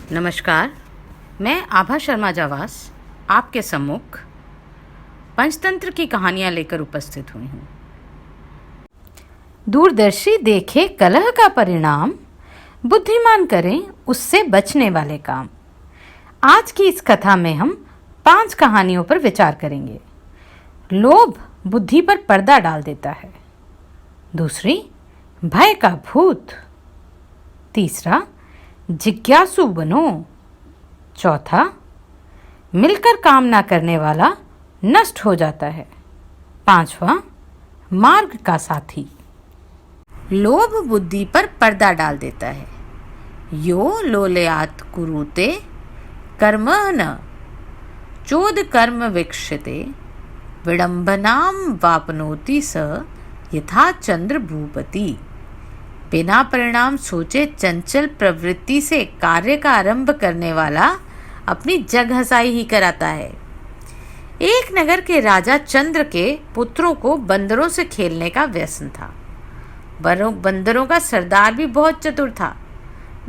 नमस्कार, मैं आभा शर्मा जावास आपके सम्मुख पंचतंत्र की कहानियाँ लेकर उपस्थित हुई हूँ। दूरदर्शी देखे कलह का परिणाम, बुद्धिमान करें उससे बचने वाले काम। आज की इस कथा में हम 5 कहानियों पर विचार करेंगे। लोभ बुद्धि पर पर्दा डाल देता है। दूसरी, भय का भूत। तीसरा, जिज्ञासु बनो। चौथा, मिलकर काम ना करने वाला नष्ट हो जाता है। 5वां, मार्ग का साथी। लोभ बुद्धि पर पर्दा डाल देता है। यो लोलयात कुरुते कर्म न चोद कर्म वीक्षते विडंबनाम वापनोति स यथा चंद्र भूपति। बिना परिणाम सोचे चंचल प्रवृत्ति से कार्य का आरंभ करने वाला अपनी जग हंसाई ही कराता है। एक नगर के राजा चंद्र के पुत्रों को बंदरों से खेलने का व्यसन था। बंदरों का सरदार भी बहुत चतुर था।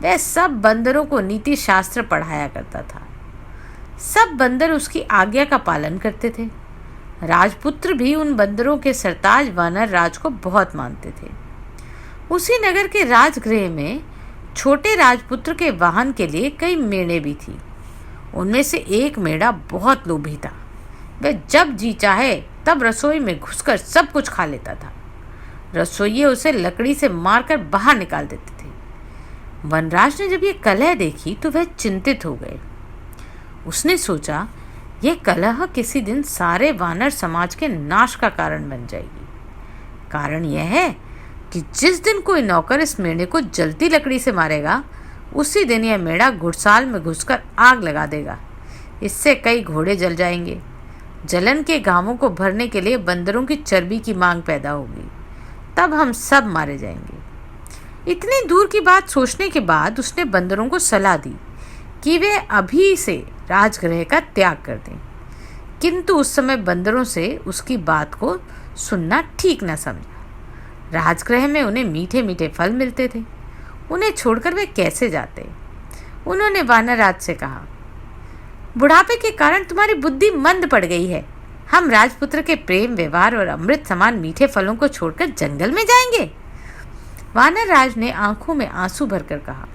वह सब बंदरों को नीति शास्त्र पढ़ाया करता था। सब बंदर उसकी आज्ञा का पालन करते थे। राजपुत्र भी उन बंदरों के सरताज वानर राज को बहुत मानते थे। उसी नगर के राजगृह में छोटे राजपुत्र के वाहन के लिए कई मेढ़े भी थी। उनमें से एक मेढ़ा बहुत लोभी था। वह जब जी चाहे तब रसोई में घुसकर सब कुछ खा लेता था। रसोइये उसे लकड़ी से मारकर बाहर निकाल देते थे। वनराज ने जब ये कलह देखी तो वह चिंतित हो गए। उसने सोचा, यह कलह किसी दिन सारे वानर समाज के नाश का कारण बन जाएगी। कारण यह है कि जिस दिन कोई नौकर इस मेढ़े को जलती लकड़ी से मारेगा, उसी दिन यह मेढ़ा घुड़साल में घुसकर आग लगा देगा। इससे कई घोड़े जल जाएंगे। जलन के घावों को भरने के लिए बंदरों की चर्बी की मांग पैदा होगी। तब हम सब मारे जाएंगे। इतनी दूर की बात सोचने के बाद उसने बंदरों को सलाह दी कि वे अभी से राजगृह का त्याग कर दें। किंतु उस समय बंदरों से उसकी बात को सुनना ठीक न समझा। राजगृह में उन्हें मीठे मीठे फल मिलते थे। उन्हें छोड़कर वे कैसे जाते? उन्होंने वानरराज से कहा, बुढ़ापे के कारण तुम्हारी बुद्धि मंद पड़ गई है। हम राजपुत्र के प्रेम व्यवहार और अमृत समान मीठे फलों को छोड़कर जंगल में जाएंगे। वानरराज ने आंखों में आंसू भरकर कहा,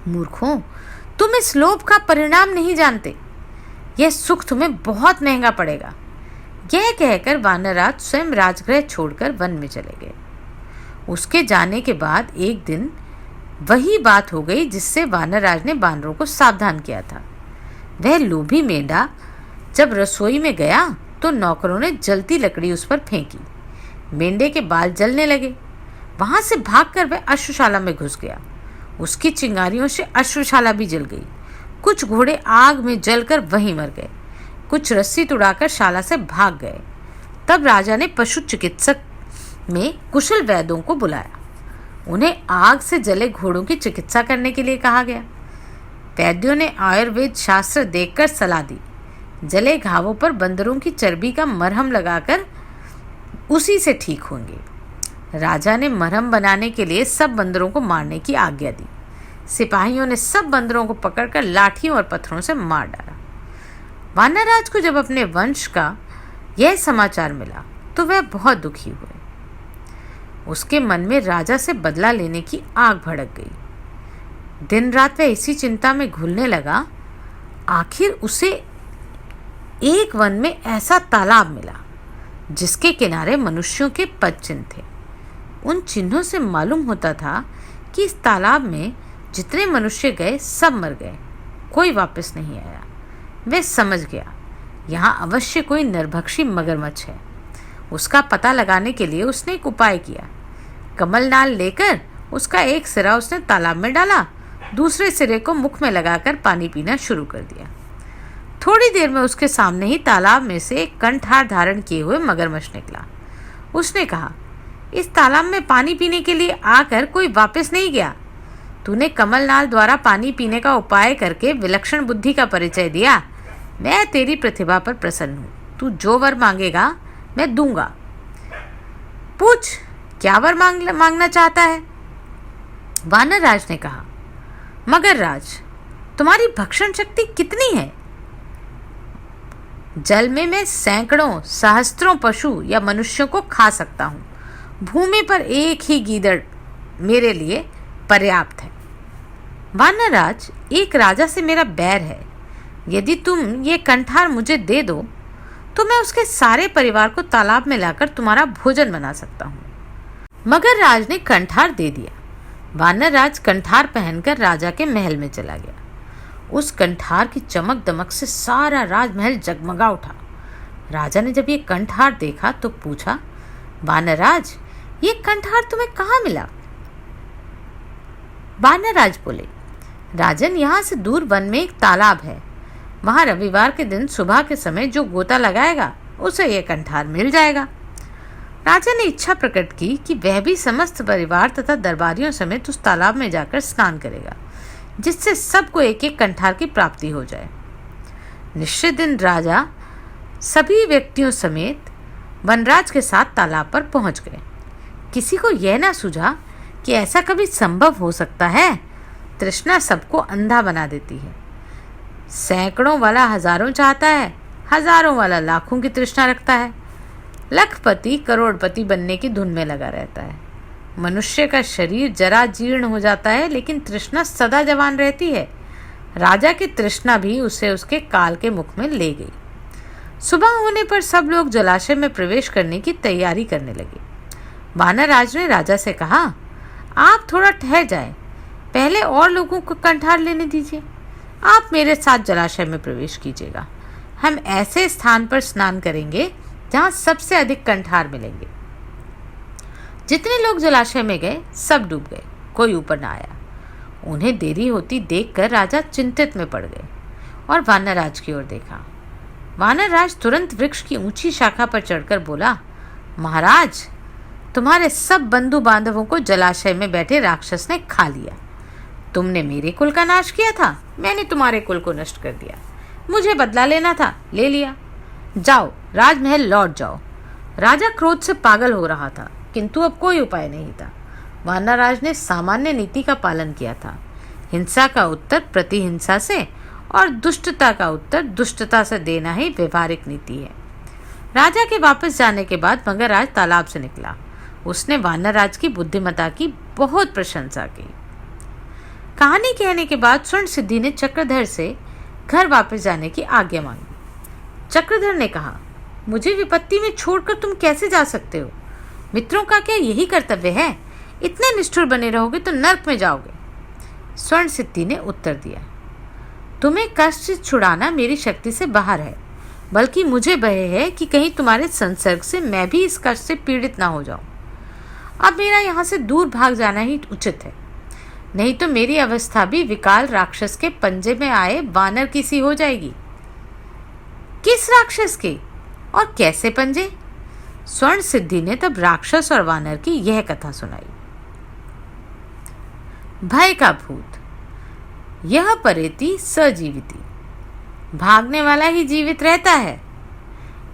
मूर्खों, तुम इस लोभ का परिणाम नहीं जानते। यह सुख तुम्हें बहुत महंगा पड़ेगा। यह कहकर वानरराज स्वयं राजगृह छोड़कर वन में चले गए। उसके जाने के बाद एक दिन वही बात हो गई जिससे वानरराज ने बानरों को सावधान किया था। वह लोभी मेढ़ा जब रसोई में गया तो नौकरों ने जलती लकड़ी उस पर फेंकी। मेंढे के बाल जलने लगे। वहां से भागकर वह अश्वशाला में घुस गया। उसकी चिंगारियों से अश्वशाला भी जल गई। कुछ घोड़े आग में जलकर वहीं मर गए। कुछ रस्सी तुड़ाकर शाला से भाग गए। तब राजा ने पशु चिकित्सक में कुशल वैद्यों को बुलाया। उन्हें आग से जले घोड़ों की चिकित्सा करने के लिए कहा गया। वैद्यों ने आयुर्वेद शास्त्र देखकर सलाह दी। जले घावों पर बंदरों की चर्बी का मरहम लगाकर उसी से ठीक होंगे। राजा ने मरहम बनाने के लिए सब बंदरों को मारने की आज्ञा दी। सिपाहियों ने सब बंदरों को पकड़कर लाठियों और पत्थरों से मार डाला। वानरराज को जब अपने वंश का यह समाचार मिला तो वह बहुत दुखी हुए। उसके मन में राजा से बदला लेने की आग भड़क गई। दिन रात वह इसी चिंता में घुलने लगा। आखिर उसे एक वन में ऐसा तालाब मिला जिसके किनारे मनुष्यों के पद चिन्ह थे। उन चिन्हों से मालूम होता था कि इस तालाब में जितने मनुष्य गए सब मर गए, कोई वापस नहीं आया। वह समझ गया, यहाँ अवश्य कोई नरभक्षी मगरमच्छ है। उसका पता लगाने के लिए उसने एक उपाय किया। कमलनाल लेकर उसका एक सिरा उसने तालाब में डाला, दूसरे सिरे को मुख में लगाकर पानी पीना शुरू कर दिया। थोड़ी देर में उसके सामने ही तालाब में से एक कंठहार धारण किए हुए मगरमच्छ निकला। उसने कहा, इस तालाब में पानी पीने के लिए आकर कोई वापस नहीं गया। तूने कमलनाल द्वारा पानी पीने का उपाय करके विलक्षण बुद्धि का परिचय दिया। मैं तेरी प्रतिभा पर प्रसन्न हूँ। तू जो वर मांगेगा मैं दूंगा। पूछ, क्या वर मांगना चाहता है? वानरराज ने कहा, मगर राज, तुम्हारी भक्षण शक्ति कितनी है? जल में मैं सैकड़ों सहस्त्रों पशु या मनुष्यों को खा सकता हूँ। भूमि पर एक ही गीदड़ मेरे लिए पर्याप्त है। वानरराज, एक राजा से मेरा बैर है। यदि तुम ये कंठार मुझे दे दो तो मैं उसके सारे परिवार को तालाब में लाकर तुम्हारा भोजन बना सकता हूँ। मगर राज ने कंठार दे दिया। वानरराज कंठार पहनकर राजा के महल में चला गया। उस कंठार की चमक दमक से सारा राजमहल जगमगा उठा। राजा ने जब ये कंठार देखा तो पूछा, वानरराज, ये कंठार तुम्हें कहाँ मिला? वानरराज बोले, राजन, यहाँ से दूर वन में एक तालाब है। वहाँ रविवार के दिन सुबह के समय जो गोता लगाएगा उसे यह कंठार मिल जाएगा। राजा ने इच्छा प्रकट की कि वह भी समस्त परिवार तथा दरबारियों समेत उस तालाब में जाकर स्नान करेगा, जिससे सबको एक एक कंठार की प्राप्ति हो जाए। निश्चित दिन राजा सभी व्यक्तियों समेत वनराज के साथ तालाब पर पहुंच गए। किसी को यह ना सूझा कि ऐसा कभी संभव हो सकता है। तृष्णा सबको अंधा बना देती है। सैकड़ों वाला हजारों चाहता है, हजारों वाला लाखों की तृष्णा रखता है। लखपति करोड़पति बनने की धुन में लगा रहता है। मनुष्य का शरीर जरा जीर्ण हो जाता है, लेकिन तृष्णा सदा जवान रहती है। राजा की तृष्णा भी उसे उसके काल के मुख में ले गई। सुबह होने पर सब लोग जलाशय में प्रवेश करने की तैयारी करने लगे। वानरराज ने राजा से कहा, आप थोड़ा ठहर जाएं, पहले और लोगों को कंठार लेने दीजिए। आप मेरे साथ जलाशय में प्रवेश कीजिएगा। हम ऐसे स्थान पर स्नान करेंगे जहाँ सबसे अधिक कंठार मिलेंगे। जितने लोग जलाशय में गए सब डूब गए, कोई ऊपर ना आया। उन्हें देरी होती देखकर राजा चिंतित में पड़ गए और वानरराज की ओर देखा। वानरराज तुरंत वृक्ष की ऊंची शाखा पर चढ़कर बोला, महाराज, तुम्हारे सब बंधु बांधवों को जलाशय में बैठे राक्षस ने खा लिया। तुमने मेरे कुल का नाश किया था, मैंने तुम्हारे कुल को नष्ट कर दिया। मुझे बदला लेना था, ले लिया। जाओ, राजमहल लौट जाओ। राजा क्रोध से पागल हो रहा था, किंतु अब कोई उपाय नहीं था। वानरराज ने सामान्य नीति का पालन किया था। हिंसा का उत्तर प्रतिहिंसा से और दुष्टता का उत्तर दुष्टता से देना ही व्यवहारिक नीति है। राजा के वापस जाने के बाद मगरराज तालाब से निकला। उसने वानरराज की बुद्धिमत्ता की बहुत प्रशंसा की। कहानी कहने के बाद स्वर्ण सिद्धि ने चक्रधर से घर वापस जाने की आज्ञा मांगी। चक्रधर ने कहा, मुझे विपत्ति में छोड़कर तुम कैसे जा सकते हो? मित्रों का क्या यही कर्तव्य है? इतने निष्ठुर बने रहोगे तो नर्क में जाओगे। स्वर्ण सिद्धि ने उत्तर दिया, तुम्हें कष्ट से छुड़ाना मेरी शक्ति से बाहर है, बल्कि मुझे भय है कि कहीं तुम्हारे संसर्ग से मैं भी इस कष्ट से पीड़ित ना हो जाऊं। अब मेरा यहाँ से दूर भाग जाना ही उचित है, नहीं तो मेरी अवस्था भी विकाल राक्षस के पंजे में आए वानर की सी हो जाएगी। किस राक्षस के और कैसे पंजे? स्वर्ण सिद्धि ने तब राक्षस और वानर की यह कथा सुनाई। भय का भूत, यह परेती सजीविती, भागने वाला ही जीवित रहता है।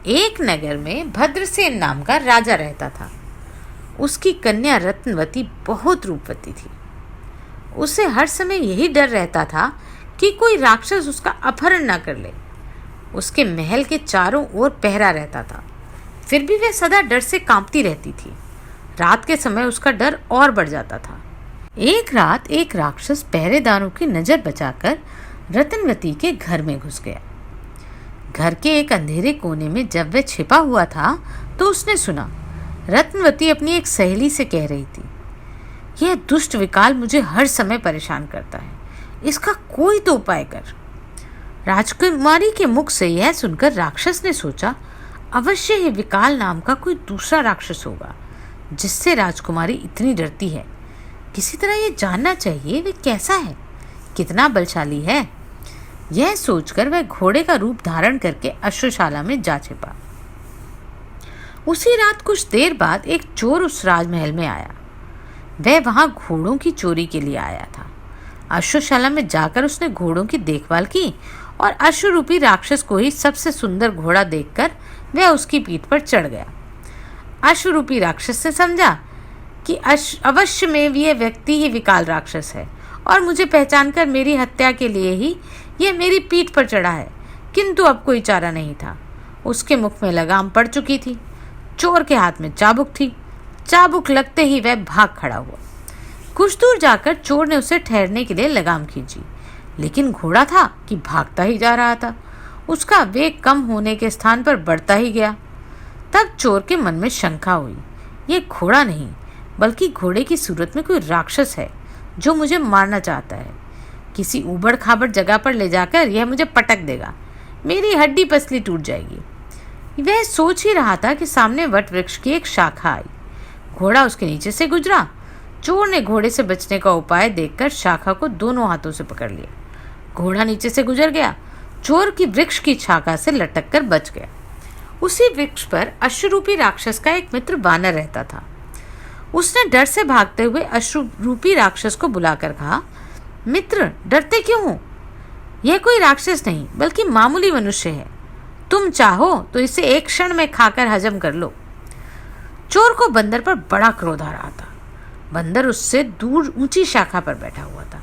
एक नगर में भद्रसेन नाम का राजा रहता था। उसकी कन्या रत्नवती बहुत रूपवती थी। उसे हर समय यही डर रहता था कि कोई राक्षस उसका अपहरण ना कर ले। उसके महल के चारों ओर पहरा रहता था, फिर भी वह सदा डर से कांपती रहती थी। रात के समय उसका डर और बढ़ जाता था। एक रात एक राक्षस पहरेदारों की नजर बचाकर रत्नवती के घर में घुस गया। घर के एक अंधेरे कोने में जब वह छिपा हुआ था तो उसने सुना रत्नवती अपनी एक सहेली से कह रही थी, यह दुष्ट विकाल मुझे हर समय परेशान करता है, इसका कोई तो उपाय कर। राजकुमारी के मुख से यह सुनकर राक्षस ने सोचा, अवश्य ही विकाल नाम का कोई दूसरा राक्षस होगा जिससे राजकुमारी इतनी डरती है। किसी तरह यह जानना चाहिए वह कैसा है, कितना बलशाली है। यह सोचकर वह घोड़े का रूप धारण करके अश्वशाला में जा छिपा। उसी रात कुछ देर बाद एक चोर उस राजमहल में आया। वह वहां घोड़ों की चोरी के लिए आया था। अश्वशाला में जाकर उसने घोड़ों की देखभाल की और अश्वरूपी राक्षस को ही सबसे सुंदर घोड़ा देखकर वह उसकी पीठ पर चढ़ गया। अश्वरूपी राक्षस ने समझा कि अवश्य में यह व्यक्ति ही विकाल राक्षस है और मुझे पहचानकर मेरी हत्या के लिए ही यह मेरी पीठ पर चढ़ा है। किंतु अब कोई चारा नहीं था। उसके मुख में लगाम पड़ चुकी थी। चोर के हाथ में चाबुक थी। चाबुक लगते ही वह भाग खड़ा हुआ। कुछ दूर जाकर चोर ने उसे ठहरने के लिए लगाम खींची, लेकिन घोड़ा था कि भागता ही जा रहा था। उसका वेग कम होने के स्थान पर बढ़ता ही गया। तब चोर के मन में शंका हुई, ये घोड़ा नहीं बल्कि घोड़े की सूरत में कोई राक्षस है जो मुझे मारना चाहता है। किसी ऊबड़ खाबड़ जगह पर ले जाकर यह मुझे पटक देगा, मेरी हड्डी पसली टूट जाएगी। वह सोच ही रहा था कि सामने वट वृक्ष की एक शाखा आई। घोड़ा उसके नीचे से गुजरा। चोर ने घोड़े से बचने का उपाय देखकर शाखा को दोनों हाथों से पकड़ लिया। घोड़ा नीचे से गुजर गया। चोर की वृक्ष की शाखा से लटक कर बच गया। उसी वृक्ष पर अश्रुरूपी राक्षस का एक मित्र वानर रहता था। उसने डर से भागते हुए अश्रुरूपी राक्षस को बुलाकर कहा, मित्र, डरते क्यों हो? यह कोई राक्षस नहीं बल्कि मामूली मनुष्य है। तुम चाहो तो इसे एक क्षण में खाकर हजम कर लो। चोर को बंदर पर बड़ा क्रोध आ रहा था। बंदर उससे दूर ऊंची शाखा पर बैठा हुआ था,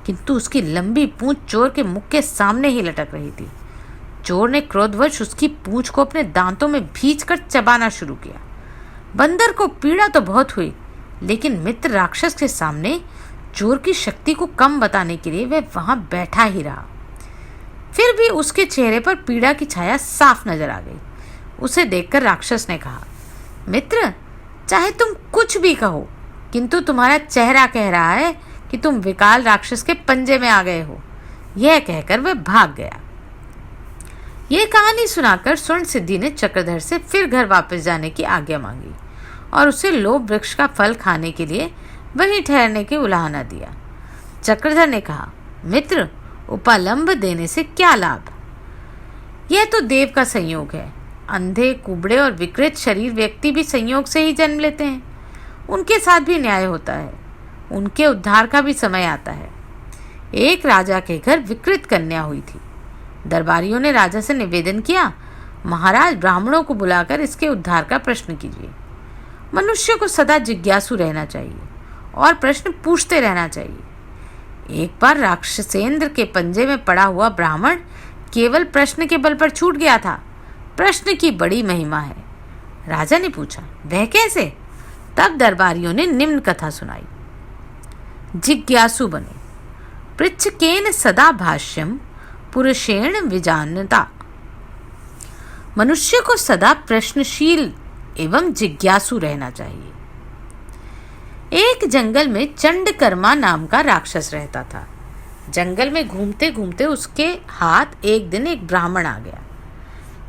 किंतु उसकी लंबी पूंछ चोर के मुख के सामने ही लटक रही थी। चोर ने क्रोधवश उसकी पूंछ को अपने दांतों में भींचकर चबाना शुरू किया। बंदर को पीड़ा तो बहुत हुई, लेकिन मित्र राक्षस के सामने चोर की शक्ति को कम बताने के लिए वह वहां बैठा ही रहा। फिर भी उसके चेहरे पर पीड़ा की छाया साफ नजर आ गई। उसे देखकर राक्षस ने कहा, मित्र, चाहे तुम कुछ भी कहो, किंतु तुम्हारा चेहरा कह रहा है कि तुम विकाल राक्षस के पंजे में आ गए हो। यह कहकर वह भाग गया। यह कहानी सुनाकर स्वर्ण सिद्धि ने चक्रधर से फिर घर वापस जाने की आज्ञा मांगी और उसे लोभ वृक्ष का फल खाने के लिए वहीं ठहरने की उलाहना दिया। चक्रधर ने कहा, मित्र, उपालंब देने से क्या लाभ? यह तो देव का संयोग है। अंधे, कुबड़े और विकृत शरीर व्यक्ति भी संयोग से ही जन्म लेते हैं। उनके साथ भी न्याय होता है। उनके उद्धार का भी समय आता है। एक राजा के घर विकृत कन्या हुई थी। दरबारियों ने राजा से निवेदन किया, महाराज, ब्राह्मणों को बुलाकर इसके उद्धार का प्रश्न कीजिए। मनुष्य को सदा जिज्ञासु रहना चाहिए और प्रश्न पूछते रहना चाहिए। एक बार राक्षसेंद्र के पंजे में पड़ा हुआ ब्राह्मण केवल प्रश्न के बल पर छूट गया था। प्रश्न की बड़ी महिमा है। राजा ने पूछा, वह कैसे? तब दरबारियों ने निम्न कथा सुनाई। जिज्ञासु बने, पृच्छकेन सदा भाष्यम पुरुषेण विजानता। मनुष्य को सदा प्रश्नशील एवं जिज्ञासु रहना चाहिए। एक जंगल में चंडकर्मा नाम का राक्षस रहता था। जंगल में घूमते घूमते उसके हाथ एक दिन एक ब्राह्मण आ गया।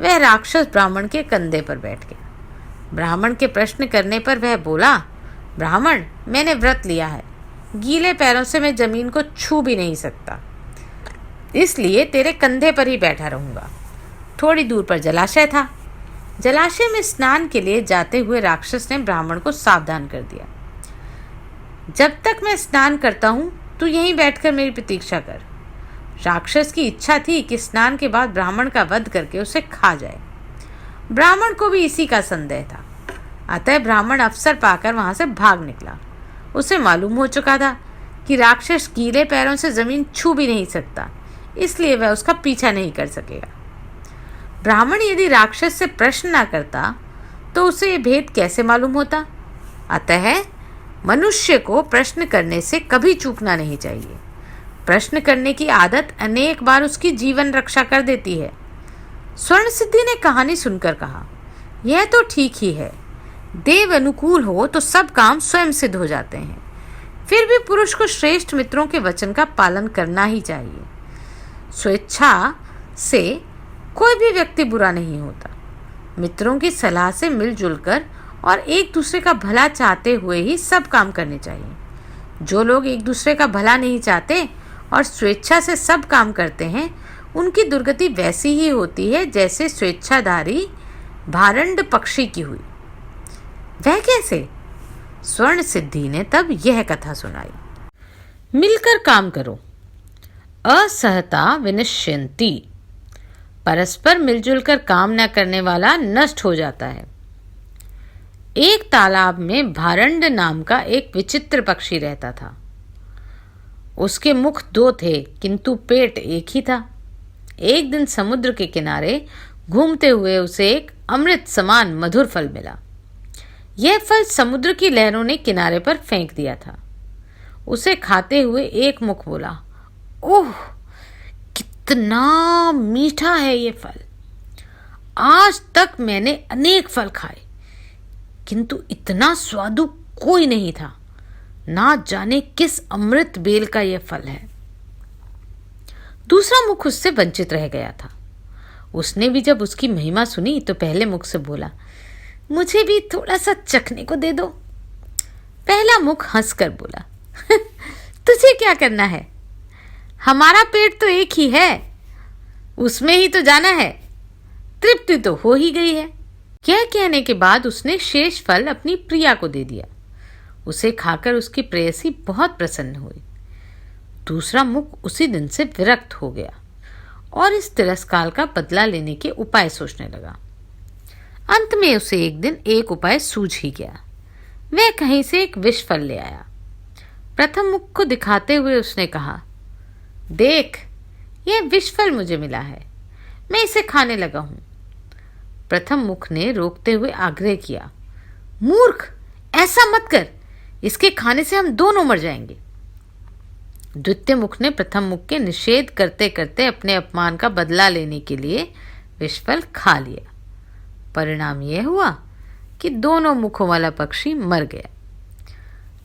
वह राक्षस ब्राह्मण के कंधे पर बैठ गया। ब्राह्मण के प्रश्न करने पर वह बोला, ब्राह्मण, मैंने व्रत लिया है। गीले पैरों से मैं जमीन को छू भी नहीं सकता, इसलिए तेरे कंधे पर ही बैठा रहूंगा। थोड़ी दूर पर जलाशय था। जलाशय में स्नान के लिए जाते हुए राक्षस ने ब्राह्मण को सावधान कर दिया, जब तक मैं स्नान करता हूं तू यहीं बैठकर मेरी प्रतीक्षा कर। राक्षस की इच्छा थी कि स्नान के बाद ब्राह्मण का वध करके उसे खा जाए। ब्राह्मण को भी इसी का संदेह था, अतः ब्राह्मण अवसर पाकर वहां से भाग निकला। उसे मालूम हो चुका था कि राक्षस गीले पैरों से जमीन छू भी नहीं सकता, इसलिए वह उसका पीछा नहीं कर सकेगा। ब्राह्मण यदि राक्षस से प्रश्न ना करता तो उसे यह भेद कैसे मालूम होता? अतः मनुष्य को प्रश्न करने से कभी चूकना नहीं चाहिए। प्रश्न करने की आदत अनेक बार उसकी जीवन रक्षा कर देती है। स्वर्ण सिद्धि ने कहानी सुनकर कहा, यह तो ठीक ही है। देव अनुकूल हो तो सब काम स्वयं सिद्ध हो जाते हैं। फिर भी पुरुष को श्रेष्ठ मित्रों के वचन का पालन करना ही चाहिए। स्वेच्छा से कोई भी व्यक्ति बुरा नहीं होता। मित्रों की सलाह से मिलजुल कर और एक दूसरे का भला चाहते हुए ही सब काम करने चाहिए। जो लोग एक दूसरे का भला नहीं चाहते और स्वेच्छा से सब काम करते हैं, उनकी दुर्गति वैसी ही होती है जैसे स्वेच्छाधारी भारंड पक्षी की हुई। वह कैसे? स्वर्ण सिद्धि ने तब यह कथा सुनाई। मिलकर काम करो, असहता विनश्यन्ति। परस्पर मिलजुल कर काम न करने वाला नष्ट हो जाता है। एक तालाब में भारंड नाम का एक विचित्र पक्षी रहता था। उसके मुख दो थे किंतु पेट एक ही था। एक दिन समुद्र के किनारे घूमते हुए उसे एक अमृत समान मधुर फल मिला। यह फल समुद्र की लहरों ने किनारे पर फेंक दिया था। उसे खाते हुए एक मुख बोला, ओह कितना मीठा है ये फल। आज तक मैंने अनेक फल खाए किंतु इतना स्वादु कोई नहीं था। ना जाने किस अमृत बेल का यह फल है। दूसरा मुख उससे वंचित रह गया था। उसने भी जब उसकी महिमा सुनी तो पहले मुख से बोला, मुझे भी थोड़ा सा चखने को दे दो। पहला मुख हंसकर बोला, तुझे क्या करना है, हमारा पेट तो एक ही है, उसमें ही तो जाना है, तृप्ति तो हो ही गई है। यह कहने के बाद उसने शेष फल अपनी प्रिया को दे दिया। उसे खाकर उसकी प्रेयसी बहुत प्रसन्न हुई। दूसरा मुख उसी दिन से विरक्त हो गया और इस तिरस्कार का बदला लेने के उपाय सोचने लगा। अंत में उसे एक दिन एक उपाय सूझ ही गया। वह कहीं से एक विष फल ले आया। प्रथम मुख को दिखाते हुए उसने कहा, देख यह विष फल मुझे मिला है, मैं इसे खाने लगा हूं। प्रथम मुख ने रोकते हुए आग्रह किया, मूर्ख, ऐसा मत कर, इसके खाने से हम दोनों मर जाएंगे। द्वितीय मुख ने प्रथम मुख के निषेध करते करते अपने अपमान का बदला लेने के लिए विषफल खा लिया। परिणाम यह हुआ कि दोनों मुखों वाला पक्षी मर गया।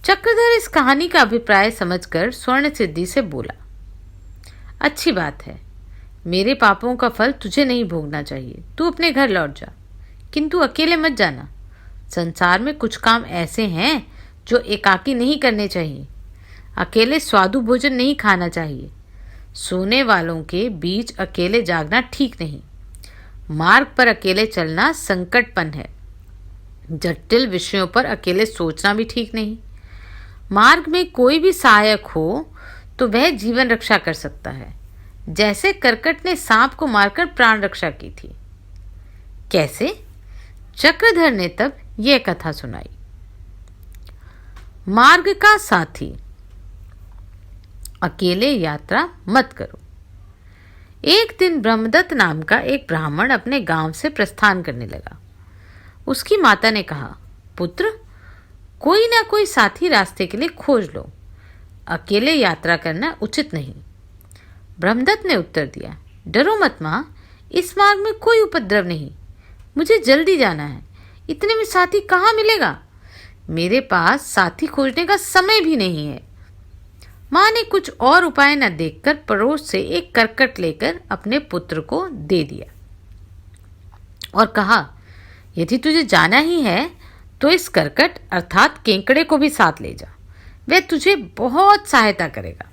चक्रधर इस कहानी का अभिप्राय समझकर स्वर्ण सिद्धि से बोला, अच्छी बात है, मेरे पापों का फल तुझे नहीं भोगना चाहिए, तू अपने घर लौट जा, किंतु अकेले मत जाना। संसार में कुछ काम ऐसे हैं जो एकाकी नहीं करने चाहिए। अकेले स्वादु भोजन नहीं खाना चाहिए। सोने वालों के बीच अकेले जागना ठीक नहीं। मार्ग पर अकेले चलना संकटपन है। जटिल विषयों पर अकेले सोचना भी ठीक नहीं। मार्ग में कोई भी सहायक हो तो वह जीवन रक्षा कर सकता है, जैसे करकट ने सांप को मारकर प्राण रक्षा की थी। कैसे? चक्रधर ने तब यह कथा सुनाई। मार्ग का साथी, अकेले यात्रा मत करो। एक दिन ब्रह्मदत्त नाम का एक ब्राह्मण अपने गांव से प्रस्थान करने लगा। उसकी माता ने कहा, पुत्र, कोई ना कोई साथी रास्ते के लिए खोज लो, अकेले यात्रा करना उचित नहीं। ब्रह्मदत्त ने उत्तर दिया, डरो मत मां, इस मार्ग में कोई उपद्रव नहीं, मुझे जल्दी जाना है, इतने में साथी कहाँ मिलेगा, मेरे पास साथी खोजने का समय भी नहीं है। मां ने कुछ और उपाय न देखकर पड़ोस से एक करकट लेकर अपने पुत्र को दे दिया और कहा, यदि तुझे जाना ही है तो इस करकट अर्थात केंकड़े को भी साथ ले जा, वह तुझे बहुत सहायता करेगा।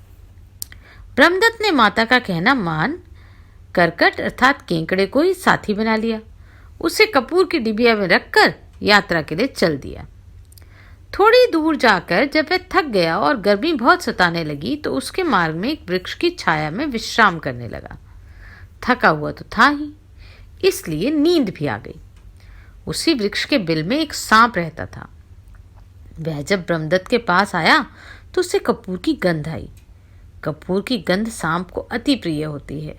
ब्रह्मदत्त ने माता का कहना मान करकट अर्थात केंकड़े को ही साथी बना लिया। उसे कपूर की डिबिया में रखकर यात्रा के लिए चल दिया। थोड़ी दूर जाकर जब वह थक गया और गर्मी बहुत सताने लगी तो उसके मार्ग में एक वृक्ष की छाया में विश्राम करने लगा। थका हुआ तो था ही, इसलिए नींद भी आ गई। उसी वृक्ष के बिल में एक सांप रहता था। वह जब ब्रह्मदत्त के पास आया तो उसे कपूर की गंध आई। कपूर की गंध सांप को अति प्रिय होती है।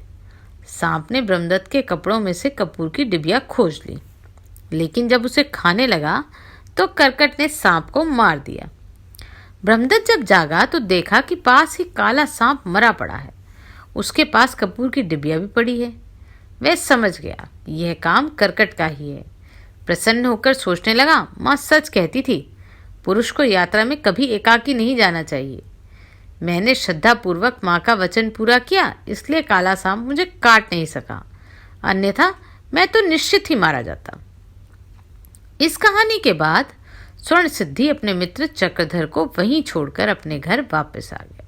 सांप ने ब्रह्मदत्त के कपड़ों में से कपूर की डिबिया खोज ली, लेकिन जब उसे खाने लगा तो करकट ने सांप को मार दिया। ब्रह्मदत्त जब जागा तो देखा कि पास ही काला सांप मरा पड़ा है। उसके पास कपूर की डिबिया भी पड़ी है। वह समझ गया यह काम करकट का ही है। प्रसन्न होकर सोचने लगा, माँ सच कहती थी, पुरुष को यात्रा में कभी एकाकी नहीं जाना चाहिए। मैंने श्रद्धापूर्वक माँ का वचन पूरा किया, इसलिए काला सांप मुझे काट नहीं सका, अन्यथा मैं तो निश्चित ही मारा जाता। इस कहानी के बाद स्वर्ण सिद्धि अपने मित्र चक्रधर को वहीं छोड़कर अपने घर वापस आ गया।